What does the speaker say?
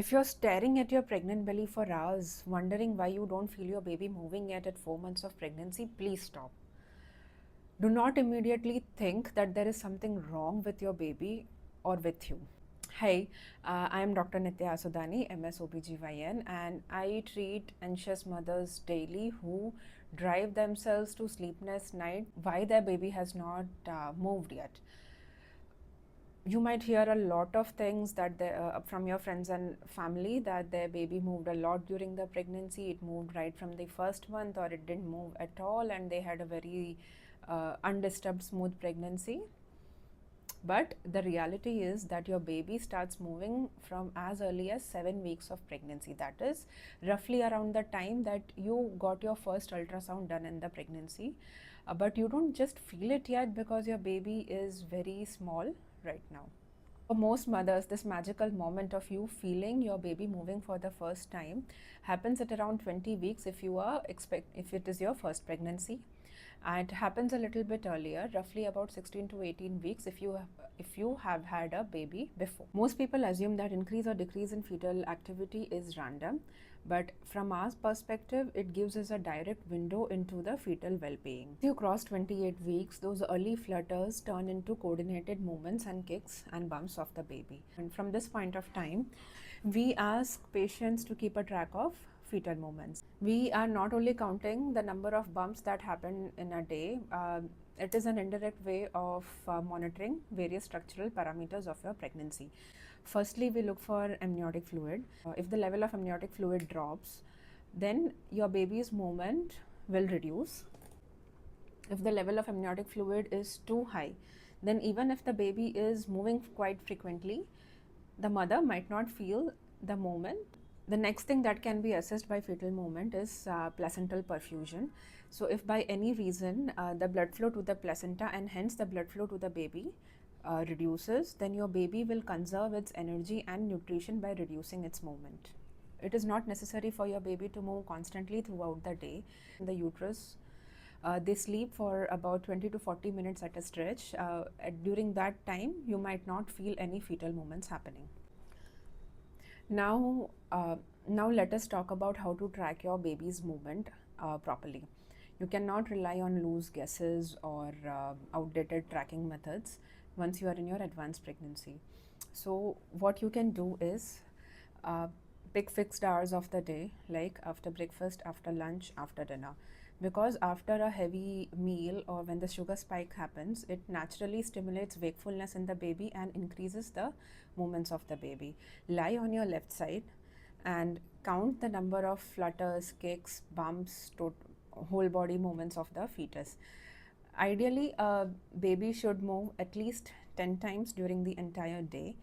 If you're staring at your pregnant belly for hours, wondering why you don't feel your baby moving yet at 4 months of pregnancy, please stop. Do not immediately think that there is something wrong with your baby or with you. Hi, I am Dr. Nitya Asudani, MS OB-GYN, and I treat anxious mothers daily who drive themselves to sleepless night why their baby has not moved yet. You might hear a lot of things that from your friends and family that their baby moved a lot during the pregnancy. It moved right from the first month, or it didn't move at all, and they had a very undisturbed, smooth pregnancy. But the reality is that your baby starts moving from as early as 7 weeks of pregnancy. That is roughly around the time that you got your first ultrasound done in the pregnancy. But you don't just feel it yet because your baby is very small right now. For most mothers, this magical moment of you feeling your baby moving for the first time happens at around 20 weeks if if it is your first pregnancy. And it happens a little bit earlier, roughly about 16 to 18 weeks if you have had a baby before. Most people assume that increase or decrease in fetal activity is random, but from our perspective, it gives us a direct window into the fetal well-being. If you cross 28 weeks, those early flutters turn into coordinated movements and kicks and bumps of the baby. And from this point of time, we ask patients to keep a track of fetal movements. We are not only counting the number of bumps that happen in a day, it is an indirect way of monitoring various structural parameters of your pregnancy. Firstly, we look for amniotic fluid. If the level of amniotic fluid drops, then your baby's movement will reduce. If the level of amniotic fluid is too high, then even if the baby is moving quite frequently, the mother might not feel the movement. The next thing that can be assessed by fetal movement is placental perfusion. So if by any reason the blood flow to the placenta and hence the blood flow to the baby reduces, then your baby will conserve its energy and nutrition by reducing its movement. It is not necessary for your baby to move constantly throughout the day. In the uterus, they sleep for about 20 to 40 minutes at a stretch. During that time, you might not feel any fetal movements happening. Now let us talk about how to track your baby's movement properly. You cannot rely on loose guesses or outdated tracking methods once you are in your advanced pregnancy. So what you can do is uh, pick fixed hours of the day, like after breakfast, after lunch, after dinner. Because after a heavy meal or when the sugar spike happens, it naturally stimulates wakefulness in the baby and increases the movements of the baby. Lie on your left side and count the number of flutters, kicks, bumps, whole body movements of the fetus. Ideally, a baby should move at least 10 times during the entire day.